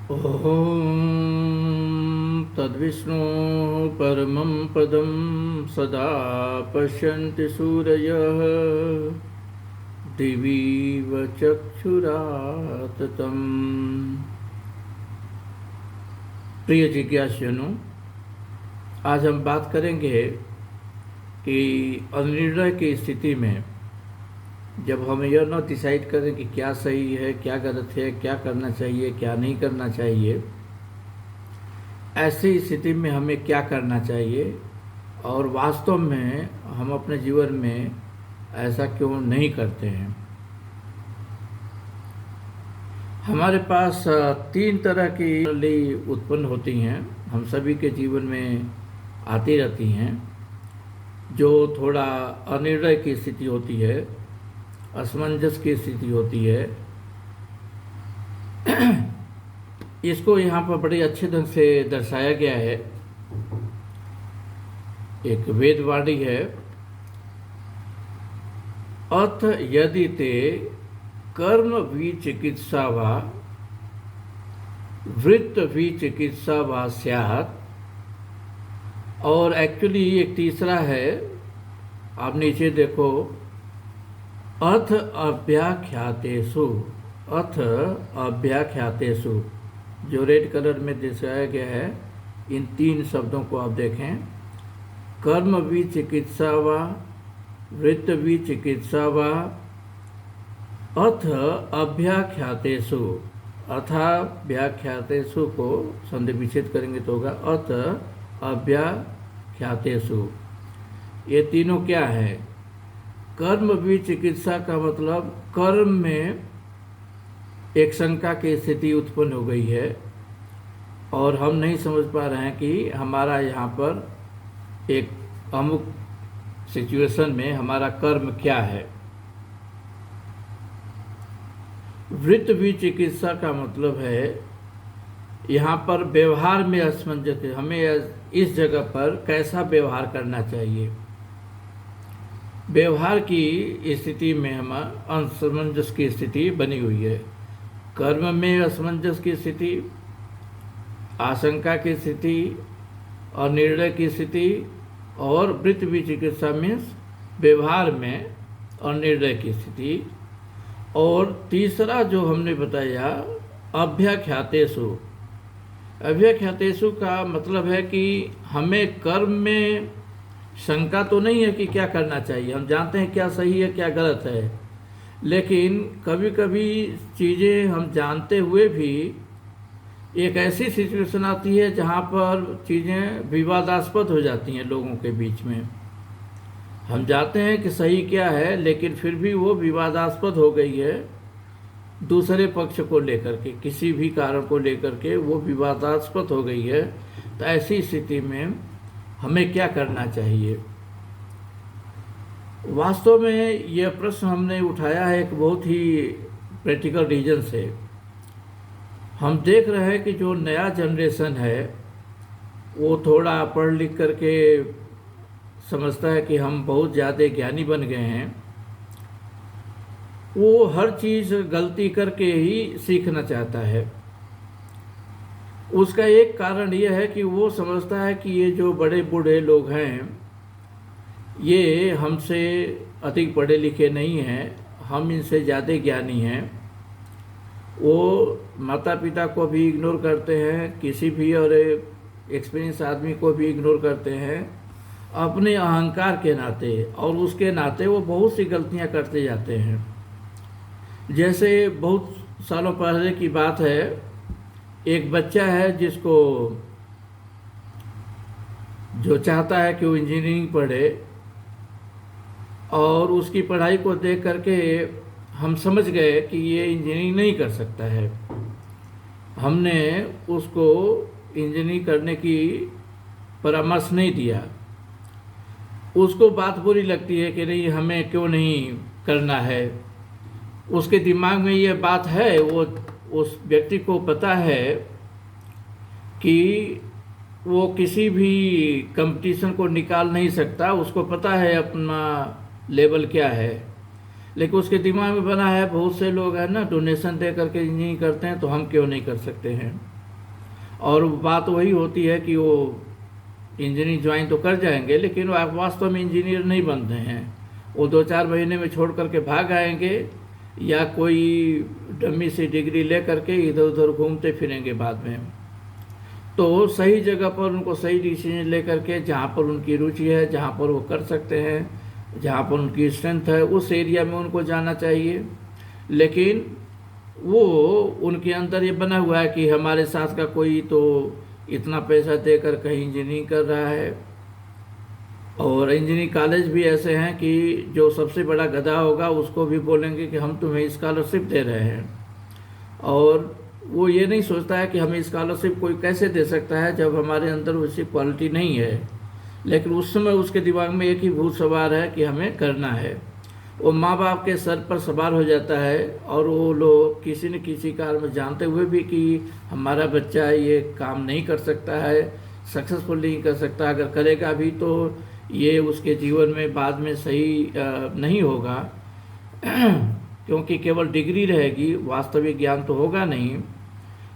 ॐ तद्विष्णु परमं पदं सदा पश्यन्ति सूरयः दिवीव चक्षुराततम्। प्रिय जिज्ञासुजनों, आज हम बात करेंगे कि अनिर्णय की स्थिति में जब हम यह न डिसाइड करें कि क्या सही है, क्या गलत है, क्या करना चाहिए, क्या नहीं करना चाहिए, ऐसी स्थिति में हमें क्या करना चाहिए और वास्तव में हम अपने जीवन में ऐसा क्यों नहीं करते हैं। हमारे पास तीन तरह की उत्पन्न होती हैं, हम सभी के जीवन में आती रहती हैं। जो थोड़ा अनिर्णय की स्थिति होती है, असमंजस की स्थिति होती है, इसको यहाँ पर बड़े अच्छे ढंग से दर्शाया गया है। एक वेदवाणी है, अथ यदि ते कर्म विचिकित्सा वा वृत्त विचिकित्सा वा स्यात्। और एक्चुअली एक तीसरा है, आप नीचे देखो, अथ अव्याख्यातेषु। अथ अव्याख्यातेषु जो रेड कलर में दर्शाया गया है, इन तीन शब्दों को आप देखें, कर्म विचिकित्सा वा वृत्त विचिकित्सा वा अथ अव्याख्यातेषु। अथा व्याख्यातेषु को संधि विच्छेद करेंगे तो होगा अथ अव्याख्यातेषु। ये तीनों क्या है? कर्म विचिकित्सा का मतलब कर्म में एक शंका की स्थिति उत्पन्न हो गई है और हम नहीं समझ पा रहे हैं कि हमारा यहाँ पर एक अमुक सिचुएशन में हमारा कर्म क्या है। वृत्त विचिकित्सा का मतलब है यहाँ पर व्यवहार में असमंजस, हमें इस जगह पर कैसा व्यवहार करना चाहिए। व्यवहार की स्थिति में हम असमंजस की स्थिति बनी हुई है। कर्म में असमंजस की स्थिति, आशंका की स्थिति, अनिर्णय की स्थिति, और वृत्त विचिकित्सा में व्यवहार में अनिर्णय की स्थिति। और तीसरा जो हमने बताया अव्याख्यातेषु। अव्याख्यातेषु का मतलब है कि हमें कर्म में शंका तो नहीं है कि क्या करना चाहिए, हम जानते हैं क्या सही है क्या गलत है, लेकिन कभी कभी चीज़ें हम जानते हुए भी एक ऐसी सिचुएशन आती है जहाँ पर चीज़ें विवादास्पद हो जाती हैं लोगों के बीच में। हम जानते हैं कि सही क्या है, लेकिन फिर भी वो विवादास्पद हो गई है दूसरे पक्ष को लेकर के, किसी भी कारण को लेकर के वो विवादास्पद हो गई है। तो ऐसी स्थिति में हमें क्या करना चाहिए? वास्तव में यह प्रश्न हमने उठाया है एक बहुत ही प्रैक्टिकल रीजन से। हम देख रहे हैं कि जो नया जनरेशन है वो थोड़ा पढ़ लिख करके समझता है कि हम बहुत ज़्यादा ज्ञानी बन गए हैं। वो हर चीज़ गलती करके ही सीखना चाहता है। उसका एक कारण यह है कि वो समझता है कि ये जो बड़े बूढ़े लोग हैं ये हमसे अधिक पढ़े लिखे नहीं हैं, हम इनसे ज़्यादा ज्ञानी हैं। वो माता पिता को भी इग्नोर करते हैं, किसी भी और एक्सपीरियंस आदमी को भी इग्नोर करते हैं अपने अहंकार के नाते, और उसके नाते वो बहुत सी गलतियां करते जाते हैं। जैसे बहुत सालों पहले की बात है, एक बच्चा है जिसको जो चाहता है कि वो इंजीनियरिंग पढ़े, और उसकी पढ़ाई को देख करके हम समझ गए कि ये इंजीनियरिंग नहीं कर सकता है। हमने उसको इंजीनियरिंग करने की परामर्श नहीं दिया। उसको बात बुरी लगती है कि नहीं, हमें क्यों नहीं करना है। उसके दिमाग में ये बात है, वो उस व्यक्ति को पता है कि वो किसी भी कंपटीशन को निकाल नहीं सकता, उसको पता है अपना लेवल क्या है, लेकिन उसके दिमाग में बना है बहुत से लोग हैं ना डोनेशन दे करके इंजीनियरिंग करते हैं, तो हम क्यों नहीं कर सकते हैं। और बात वही होती है कि वो इंजीनियरिंग ज्वाइन तो कर जाएंगे, लेकिन वो वास्तव में इंजीनियर नहीं बनते हैं। वो 2-4 महीने में छोड़ करके भाग आएंगे, या कोई डमी सी डिग्री ले करके इधर उधर घूमते फिरेंगे बाद में। तो सही जगह पर उनको सही डिसीजन ले करके, जहाँ पर उनकी रुचि है, जहाँ पर वो कर सकते हैं, जहाँ पर उनकी स्ट्रेंथ है, उस एरिया में उनको जाना चाहिए। लेकिन वो उनके अंदर ये बना हुआ है कि हमारे साथ का कोई तो इतना पैसा देकर कहीं इंजीनियरिंग कर रहा है, और इंजीनियरिंग कॉलेज भी ऐसे हैं कि जो सबसे बड़ा गधा होगा उसको भी बोलेंगे कि हम तुम्हें स्कॉलरशिप दे रहे हैं, और वो ये नहीं सोचता है कि हमें स्कॉलरशिप कोई कैसे दे सकता है जब हमारे अंदर वैसी क्वालिटी नहीं है। लेकिन उस समय उसके दिमाग में एक ही भूत सवार है कि हमें करना है। वो माँ बाप के सर पर सवार हो जाता है, और वो लोग किसी न किसी कारण में जानते हुए भी कि हमारा बच्चा ये काम नहीं कर सकता है, सक्सेसफुल नहीं कर सकता, अगर करेगा भी तो ये उसके जीवन में बाद में सही नहीं होगा क्योंकि केवल डिग्री रहेगी, वास्तविक ज्ञान तो होगा नहीं।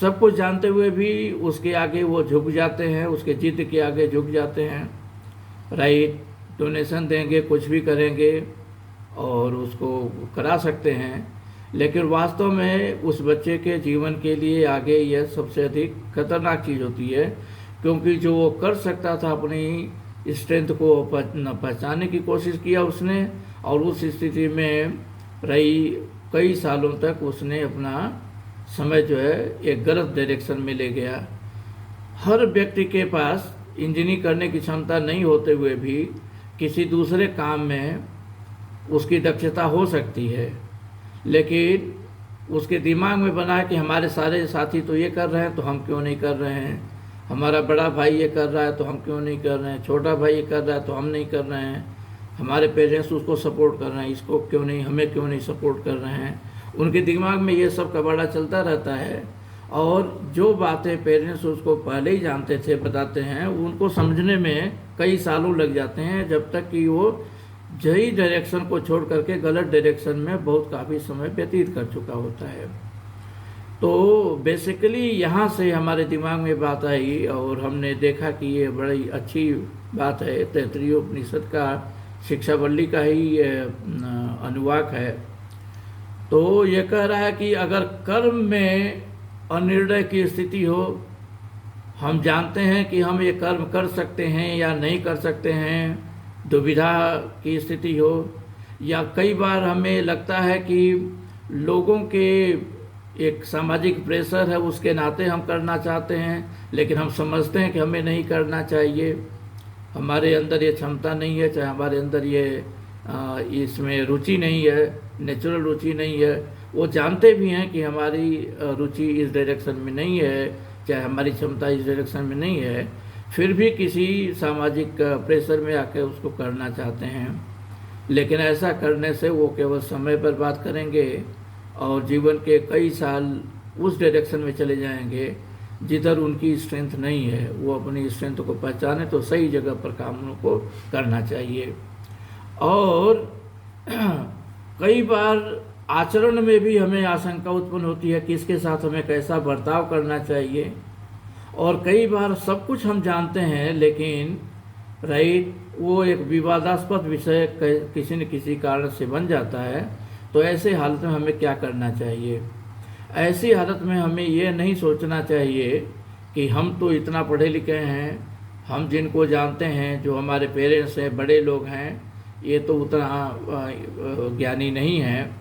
सब कुछ जानते हुए भी उसके आगे वो झुक जाते हैं, उसके जिद के आगे झुक जाते हैं। राइट, डोनेशन देंगे, कुछ भी करेंगे और उसको करा सकते हैं, लेकिन वास्तव में उस बच्चे के जीवन के लिए आगे यह सबसे अधिक खतरनाक चीज़ होती है, क्योंकि जो वो कर सकता था अपनी स्ट्रेंथ को पहचानने की कोशिश किया उसने, और उस स्थिति में रही कई सालों तक उसने अपना समय जो है एक गलत डायरेक्शन में ले गया। हर व्यक्ति के पास इंजीनियरिंग करने की क्षमता नहीं होते हुए भी किसी दूसरे काम में उसकी दक्षता हो सकती है, लेकिन उसके दिमाग में बना है कि हमारे सारे साथी तो ये कर रहे हैं तो हम क्यों नहीं कर रहे हैं, हमारा बड़ा भाई ये कर रहा है तो हम क्यों नहीं कर रहे हैं, छोटा भाई ये कर रहा है तो हम नहीं कर रहे हैं, हमारे पेरेंट्स उसको सपोर्ट कर रहे हैं, इसको क्यों नहीं, हमें क्यों नहीं सपोर्ट कर रहे हैं। उनके दिमाग में ये सब कबाड़ा चलता रहता है, और जो बातें पेरेंट्स उसको पहले ही जानते थे, बताते हैं, उनको समझने में कई सालों लग जाते हैं, जब तक कि वो सही डायरेक्शन को छोड़ करके गलत डायरेक्शन में बहुत काफ़ी समय व्यतीत कर चुका होता है। तो बेसिकली यहाँ से हमारे दिमाग में बात आई, और हमने देखा कि ये बड़ी अच्छी बात है। तैत्तिरीय उपनिषद का शिक्षावल्ली का ही ये अनुवाक है। तो ये कह रहा है कि अगर कर्म में अनिर्णय की स्थिति हो, हम जानते हैं कि हम ये कर्म कर सकते हैं या नहीं कर सकते हैं, दुविधा की स्थिति हो, या कई बार हमें लगता है कि लोगों के एक सामाजिक प्रेशर है उसके नाते हम करना चाहते हैं, लेकिन हम समझते हैं कि हमें नहीं करना चाहिए, हमारे अंदर ये क्षमता नहीं है, चाहे हमारे अंदर ये इसमें रुचि नहीं है, नेचुरल रुचि नहीं है। वो जानते भी हैं कि हमारी रुचि इस डायरेक्शन में नहीं है, चाहे हमारी क्षमता इस डायरेक्शन में नहीं है, फिर भी किसी सामाजिक प्रेशर में आकर उसको करना चाहते हैं। लेकिन ऐसा करने से वो केवल समय बर्बाद करेंगे और जीवन के कई साल उस डायरेक्शन में चले जाएंगे जिधर उनकी स्ट्रेंथ नहीं है। वो अपनी स्ट्रेंथ को पहचाने तो सही जगह पर कामों को करना चाहिए। और कई बार आचरण में भी हमें आशंका उत्पन्न होती है कि इसके साथ हमें कैसा बर्ताव करना चाहिए, और कई बार सब कुछ हम जानते हैं लेकिन वो एक विवादास्पद विषय किसी न किसी कारण से बन जाता है। तो ऐसे हालत में हमें क्या करना चाहिए? ऐसी हालत में हमें ये नहीं सोचना चाहिए कि हम तो इतना पढ़े लिखे हैं, हम जिनको जानते हैं, जो हमारे पेरेंट्स हैं, बड़े लोग हैं, ये तो उतना ज्ञानी नहीं हैं,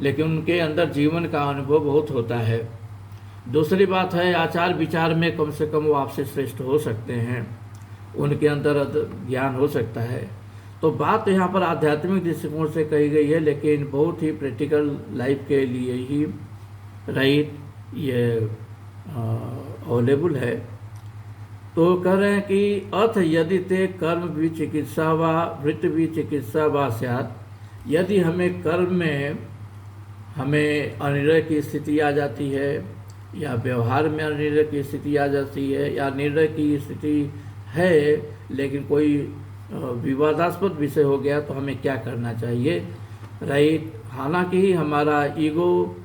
लेकिन उनके अंदर जीवन का अनुभव बहुत होता है। दूसरी बात है, आचार विचार में कम से कम वो आपसे श्रेष्ठ हो सकते हैं, उनके अंदर ज्ञान हो सकता है। तो बात यहाँ पर आध्यात्मिक दृष्टिकोण से कही गई है, लेकिन बहुत ही प्रैक्टिकल लाइफ के लिए ही ये अवेलेबल है। तो कह रहे हैं कि अथ यदि ते कर्म भी चिकित्सा व वृत्ति भी चिकित्सा व स्यात्, यदि हमें कर्म में हमें अनिर्णय की स्थिति आ जाती है, या व्यवहार में अनिर्णय की स्थिति आ जाती है, या निर्णय की स्थिति है लेकिन कोई विवादास्पद विषय हो गया, तो हमें क्या करना चाहिए? हालांकि हमारा ईगो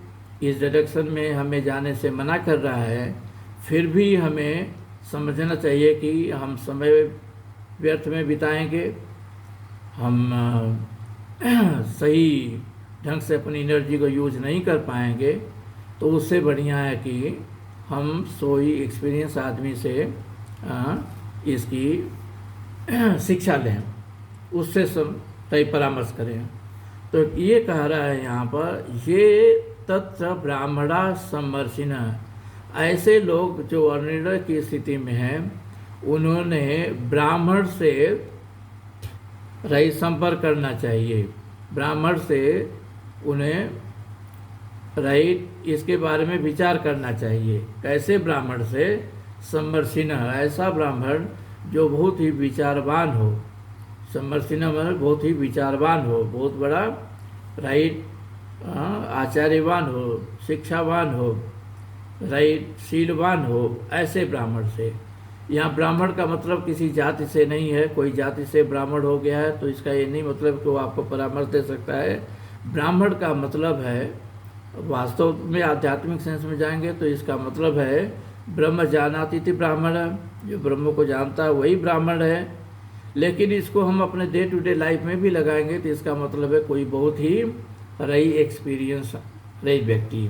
इस डायरेक्शन में हमें जाने से मना कर रहा है, फिर भी हमें समझना चाहिए कि हम समय व्यर्थ में बिताएंगे, हम सही ढंग से अपनी एनर्जी को यूज नहीं कर पाएंगे, तो उससे बढ़िया है कि हम सोई एक्सपीरियंस आदमी से इसकी शिक्षा लें, उससे सब सही परामर्श करें। तो ये कह रहा है यहाँ पर, ये तत्र ब्राह्मणा समर्शिन, ऐसे लोग जो अनिर्णय की स्थिति में हैं, उन्होंने ब्राह्मण से रहित संपर्क करना चाहिए, ब्राह्मण से उन्हें रहित इसके बारे में विचार करना चाहिए। कैसे ब्राह्मण से? समर्शिन, ऐसा ब्राह्मण जो बहुत ही विचारवान हो। समर्शिन मतलब बहुत ही विचारवान हो, बहुत बड़ा राइट आचार्यवान हो, शिक्षावान हो, राइट शीलवान हो, ऐसे ब्राह्मण से। यहाँ ब्राह्मण का मतलब किसी जाति से नहीं है, कोई जाति से ब्राह्मण हो गया है तो इसका ये नहीं मतलब कि वो आपको परामर्श दे सकता है। ब्राह्मण का मतलब है, वास्तव में आध्यात्मिक सेंस में जाएंगे तो इसका मतलब है ब्रह्म जानाति इति ब्राह्मण, जो ब्रह्म को जानता है वही ब्राह्मण है। लेकिन इसको हम अपने डे टू डे लाइफ में भी लगाएंगे तो इसका मतलब है कोई बहुत ही रही एक्सपीरियंस रही व्यक्ति,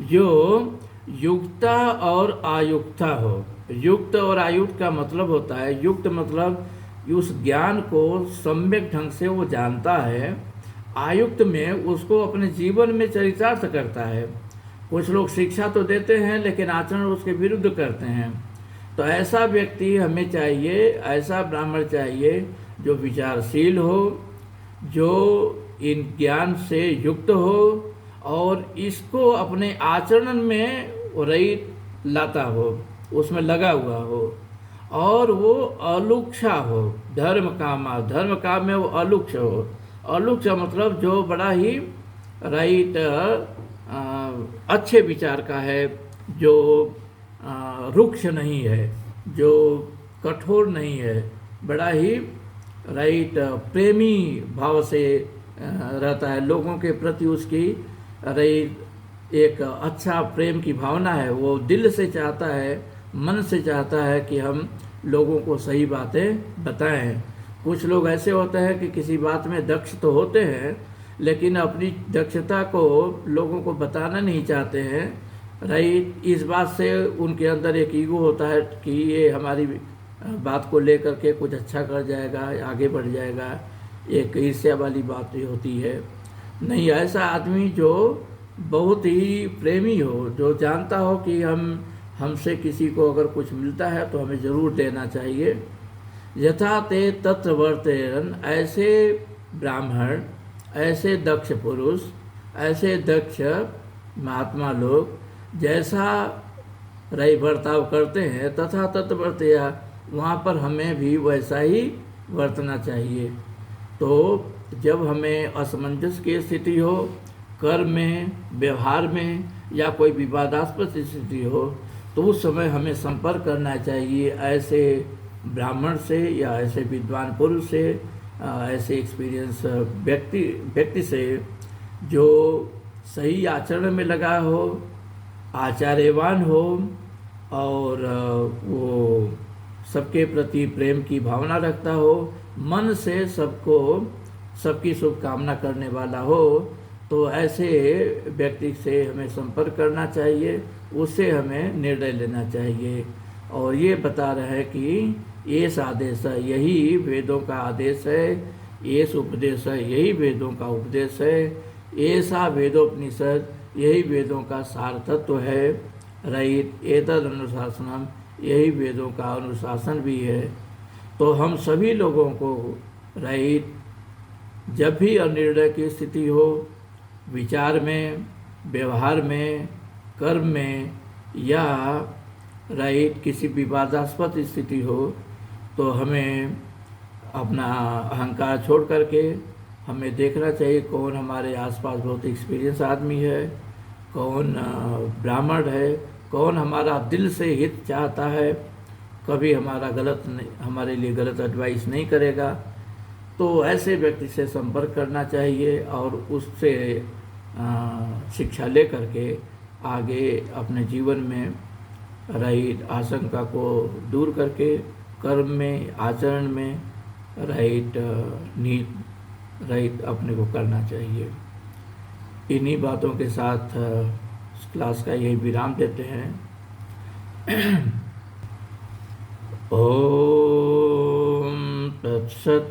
जो युक्ता और आयुक्ता हो। युक्त और आयुक्त का मतलब होता है, युक्त मतलब उस ज्ञान को सम्यक ढंग से वो जानता है, आयुक्त में उसको अपने जीवन में चरितार्थ करता है। कुछ लोग शिक्षा तो देते हैं लेकिन आचरण उसके विरुद्ध करते हैं। तो ऐसा व्यक्ति हमें चाहिए, ऐसा ब्राह्मण चाहिए जो विचारशील हो, जो इन ज्ञान से युक्त हो और इसको अपने आचरण में रहित लाता हो, उसमें लगा हुआ हो, और वो अलुक्षा हो। धर्म काम में वो अलुक्ष हो। अलुक्ष मतलब जो बड़ा ही राइट अच्छे विचार का है, जो रुक्ष नहीं है, जो कठोर नहीं है, बड़ा ही राइट प्रेमी भाव से रहता है, लोगों के प्रति उसकी राइट एक अच्छा प्रेम की भावना है। वो दिल से चाहता है, मन से चाहता है कि हम लोगों को सही बातें बताएं। कुछ लोग ऐसे होते हैं कि किसी बात में दक्ष तो होते हैं लेकिन अपनी दक्षता को लोगों को बताना नहीं चाहते हैं, राइट। इस बात से उनके अंदर एक ईगो होता है कि ये हमारी बात को लेकर के कुछ अच्छा कर जाएगा, आगे बढ़ जाएगा, एक ईर्ष्या वाली बात होती है। नहीं, ऐसा आदमी जो बहुत ही प्रेमी हो, जो जानता हो कि हमसे किसी को अगर कुछ मिलता है तो हमें ज़रूर देना चाहिए। यथा ते तत्र वर्तेरन, ऐसे ब्राह्मण, ऐसे दक्ष पुरुष, ऐसे दक्ष महात्मा लोग जैसा रही बर्ताव करते हैं, तथा तत्वर्तया, वहाँ पर हमें भी वैसा ही वर्तना चाहिए। तो जब हमें असमंजस की स्थिति हो, कर्म में, व्यवहार में, या कोई विवादास्पद स्थिति हो, तो उस समय हमें संपर्क करना चाहिए ऐसे ब्राह्मण से या ऐसे विद्वान पुरुष से, ऐसे एक्सपीरियंस व्यक्ति से जो सही आचरण में लगा हो, आचार्यवान हो, और वो सबके प्रति प्रेम की भावना रखता हो, मन से सबकी शुभकामना करने वाला हो। तो ऐसे व्यक्ति से हमें संपर्क करना चाहिए, उससे हमें निर्णय लेना चाहिए। और ये बता रहे हैं कि ये आदेश है, यही वेदों का आदेश है, ये उपदेश है, यही वेदों का उपदेश है, ऐसा वेदोपनिषद यही वेदों का सार तत्व है, राइट। एतद अनुशासनम, यही वेदों का अनुशासन भी है। तो हम सभी लोगों को राइट, जब भी अनिर्णय की स्थिति हो, विचार में, व्यवहार में, कर्म में, या राइट किसी विवादास्पद स्थिति हो, तो हमें अपना अहंकार छोड़ करके हमें देखना चाहिए कौन हमारे आसपास बहुत एक्सपीरियंस आदमी है, कौन ब्राह्मण है, कौन हमारा दिल से हित चाहता है, कभी हमारे लिए गलत एडवाइस नहीं करेगा। तो ऐसे व्यक्ति से संपर्क करना चाहिए और उससे शिक्षा ले करके आगे अपने जीवन में राइट आशंका को दूर करके कर्म में, आचरण में राइट नीत राइट अपने को करना चाहिए। इन्हीं बातों के साथ इस क्लास का यही विराम देते हैं। ओम तत्सत।